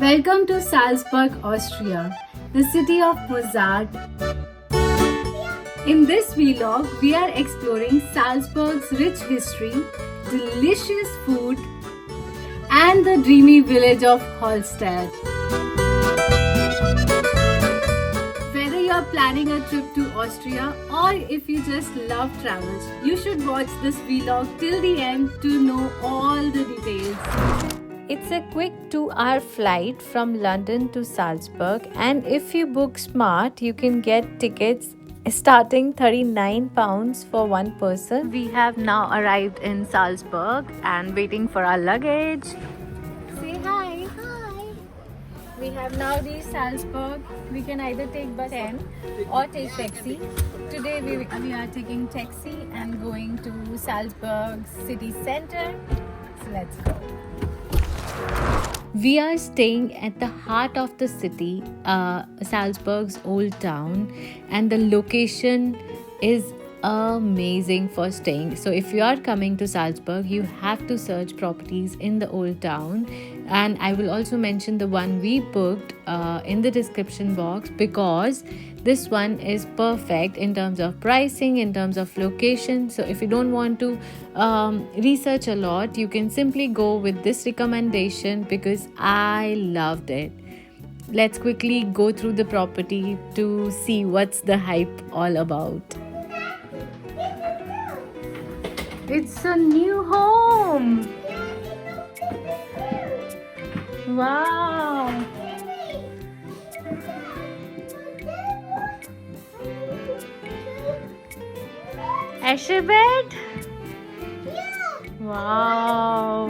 Welcome to Salzburg, Austria, the city of Mozart. In this vlog, we are exploring Salzburg's rich history, delicious food, and the dreamy village of Hallstatt. Whether you are planning a trip to Austria or if you just love travel, you should watch this vlog till the end to know all the details. It's a quick 2-hour flight from London to Salzburg, and if you book smart, you can get tickets starting £39 for one person. We have now arrived in Salzburg and waiting for our luggage. Say hi. Hi. We have now reached Salzburg. We can either take bus 10 or take taxi. Today we are taking taxi and going to Salzburg city center. So let's go. We are staying at the heart of the city, Salzburg's old town, and the location is amazing for staying. So if you are coming to Salzburg, you have to search properties in the old town, and I will also mention the one we booked in the description box, because this one is perfect in terms of pricing, in terms of location. So if you don't want to research a lot, you can simply go with this recommendation because I loved it. Let's quickly go through the property to see what's the hype all about. It's a new home. Wow. Asher bed? Wow.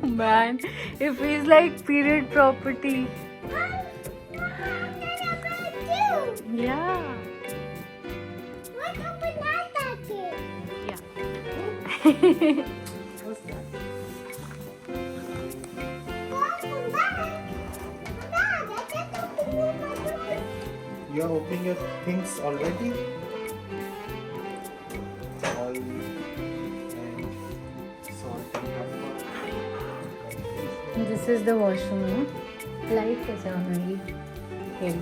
Man, it feels like period property. Yeah. Yeah. You are opening your things already? Oil and salt and pepper. This is the washroom, no? Light कैसे on होगी? Here.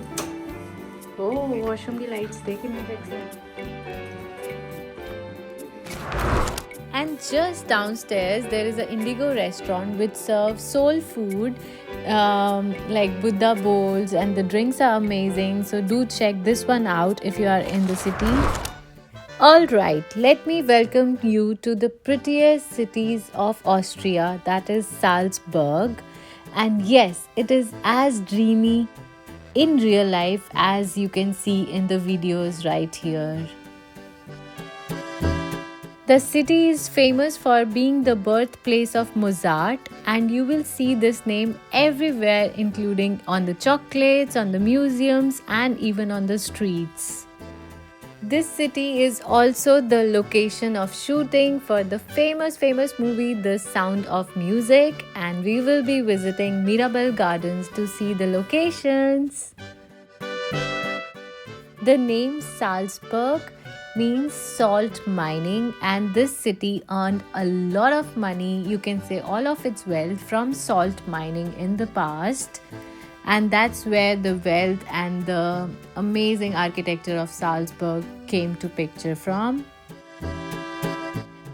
Oh, washroom की lights देखी मैं देखी. And just downstairs there is an Indigo restaurant which serves soul food like Buddha bowls, and the drinks are amazing. So do check this one out if you are in the city. Alright, let me welcome you to the prettiest cities of Austria, that is Salzburg. And yes, it is as dreamy in real life as you can see in the videos right here. The city is famous for being the birthplace of Mozart, and you will see this name everywhere, including on the chocolates, on the museums, and even on the streets. This city is also the location of shooting for the famous movie The Sound of Music, and we will be visiting Mirabell Gardens to see the locations. The name Salzburg means salt mining, and this city earned a lot of money, you can say all of its wealth, from salt mining in the past. And that's where the wealth and the amazing architecture of Salzburg came to picture from.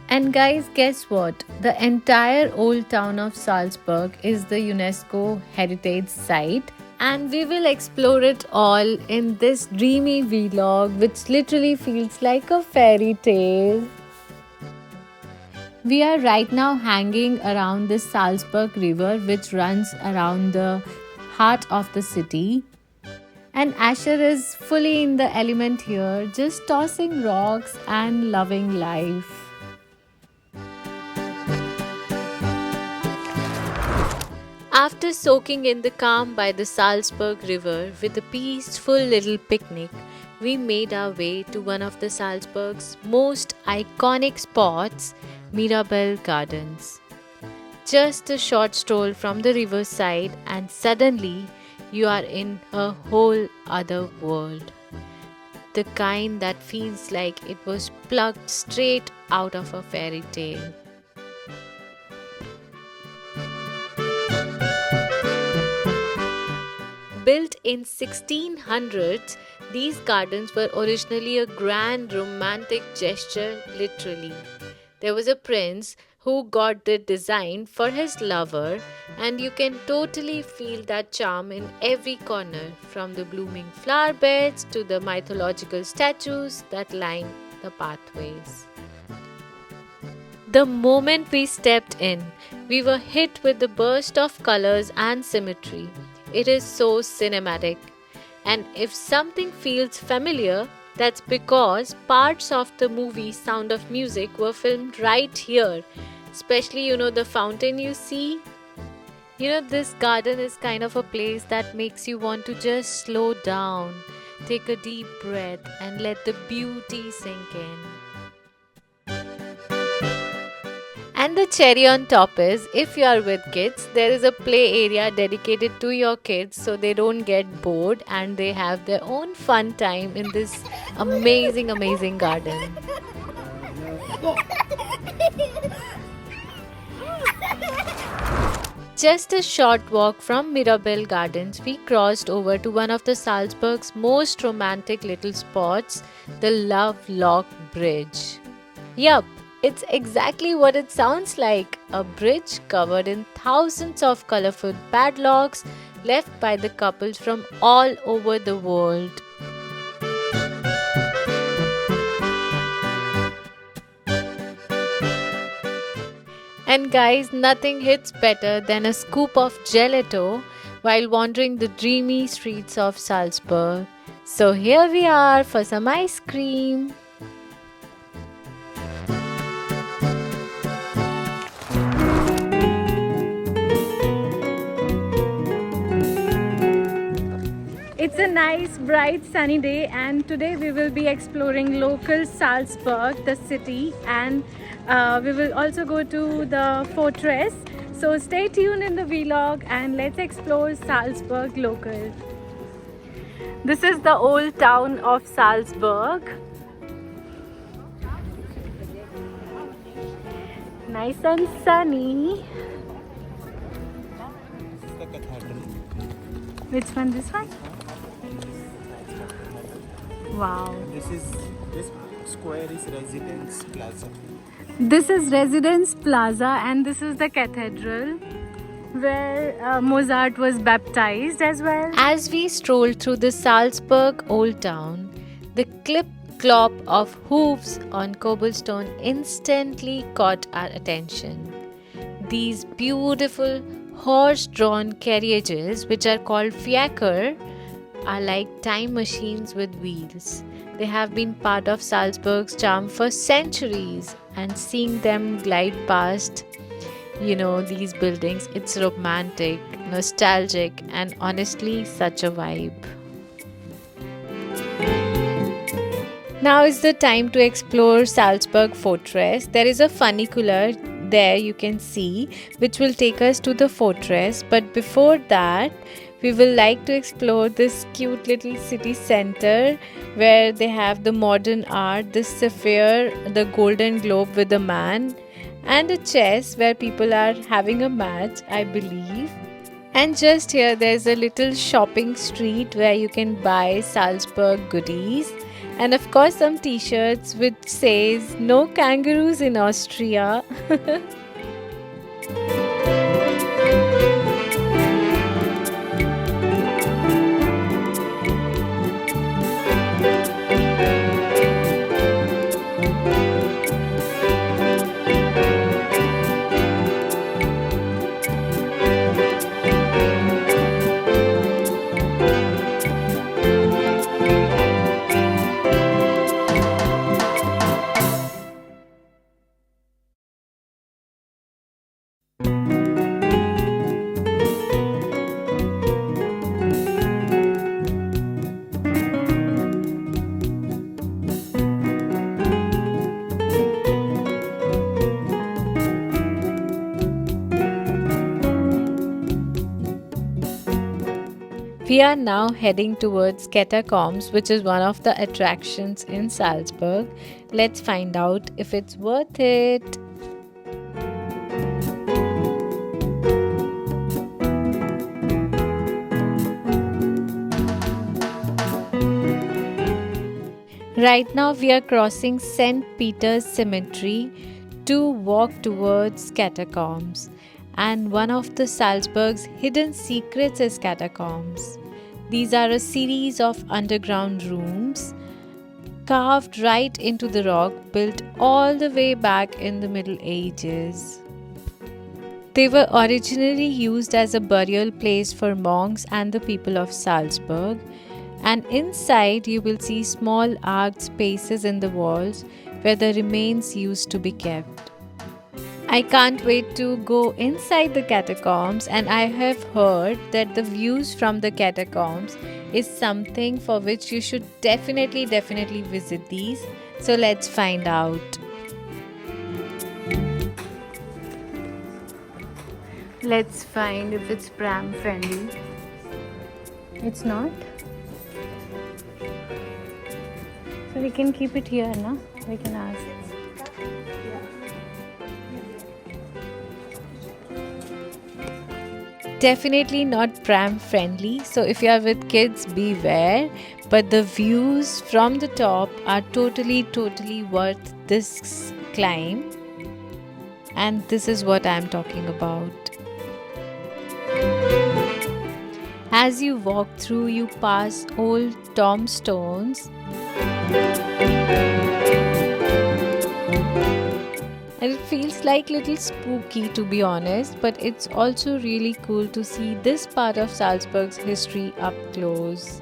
And guys, guess what? The entire old town of Salzburg is the UNESCO heritage site, and we will explore it all in this dreamy vlog, which literally feels like a fairy tale. We are right now hanging around the Salzburg river, which runs around the heart of the city. And Asher is fully in the element here, just tossing rocks and loving life. After soaking in the calm by the Salzburg river with a peaceful little picnic, we made our way to one of the Salzburg's most iconic spots, Mirabell Gardens. Just a short stroll from the riverside and suddenly you are in a whole other world. The kind that feels like it was plucked straight out of a fairy tale. Built in 1600s, these gardens were originally a grand romantic gesture, literally. There was a prince who got the design for his lover, and you can totally feel that charm in every corner, from the blooming flower beds to the mythological statues that line the pathways. The moment we stepped in, we were hit with the burst of colors and symmetry. It is so cinematic. And if something feels familiar, that's because parts of the movie Sound of Music were filmed right here. Especially, the fountain you see. This garden is kind of a place that makes you want to just slow down, take a deep breath, and let the beauty sink in. And the cherry on top is, if you are with kids, there is a play area dedicated to your kids so they don't get bored and they have their own fun time in this amazing, amazing garden. Just a short walk from Mirabelle Gardens, we crossed over to one of the Salzburg's most romantic little spots, the Lovelock Bridge. Yup, it's exactly what it sounds like, a bridge covered in thousands of colorful padlocks left by the couples from all over the world. And guys, nothing hits better than a scoop of gelato while wandering the dreamy streets of Salzburg. So here we are for some ice cream. It's a nice, bright, sunny day, and today we will be exploring local Salzburg, the city, and we will also go to the fortress. So stay tuned in the vlog and let's explore Salzburg local. This is the old town of Salzburg. Nice and sunny. This is the cathedral. Which one? This one? Wow. This square is Residence Plaza. This is Residence Plaza and this is the cathedral where Mozart was baptized as well. As we strolled through the Salzburg Old Town, the clip-clop of hooves on cobblestone instantly caught our attention. These beautiful horse-drawn carriages, which are called fiaker, are like time machines with wheels. They have been part of Salzburg's charm for centuries, and seeing them glide past, these buildings, it's romantic, nostalgic, and honestly such a vibe. Now is the time to explore Salzburg Fortress. There is a funicular there you can see, which will take us to the fortress, but before that we will like to explore this cute little city center where they have the modern art, the sapphire, the golden globe with a man, and a chess where people are having a match, I believe. And just here there's a little shopping street where you can buy Salzburg goodies, and of course some t-shirts which says no kangaroos in Austria. We are now heading towards Catacombs, which is one of the attractions in Salzburg. Let's find out if it's worth it. Right now we are crossing St. Peter's Cemetery to walk towards catacombs, and one of the Salzburg's hidden secrets is catacombs. These are a series of underground rooms carved right into the rock, built all the way back in the Middle Ages. They were originally used as a burial place for monks and the people of Salzburg, and inside you will see small arched spaces in the walls where the remains used to be kept. I can't wait to go inside the catacombs, and I have heard that the views from the catacombs is something for which you should definitely visit these. So let's find out. Let's find if it's pram friendly. It's not. So we can keep it here, na? We can ask. Definitely not pram friendly, so if you are with kids, beware. But the views from the top are totally worth this climb, and this is what I am talking about. As you walk through, you pass old tombstones, and it feels like little spooky, to be honest, but it's also really cool to see this part of Salzburg's history up close.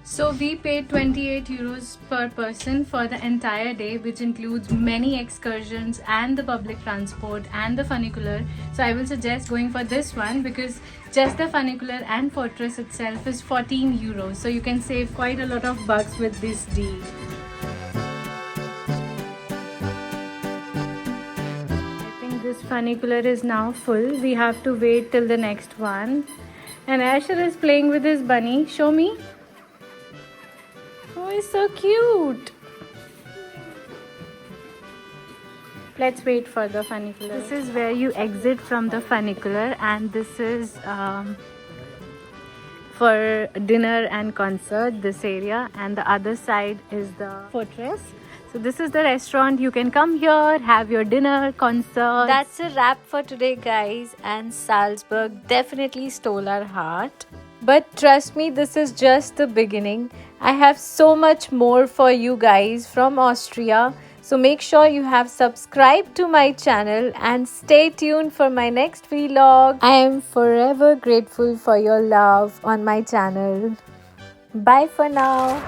So we paid 28 euros per person for the entire day, which includes many excursions and the public transport and the funicular. So I will suggest going for this one because just the funicular and fortress itself is 14 euros. So you can save quite a lot of bucks with this deal. I think this funicular is now full. We have to wait till the next one. And Asher is playing with his bunny. Show me. Oh, it's so cute. Let's wait for the funicular. This is where you exit from the funicular, and this is for dinner and concert, this area, and the other side is the fortress. So this is the restaurant. You can come here, have your dinner, concert. That's a wrap for today, guys, and Salzburg definitely stole our heart. But trust me, this is just the beginning. I have so much more for you guys from Austria. So make sure you have subscribed to my channel and stay tuned for my next vlog. I am forever grateful for your love on my channel. Bye for now.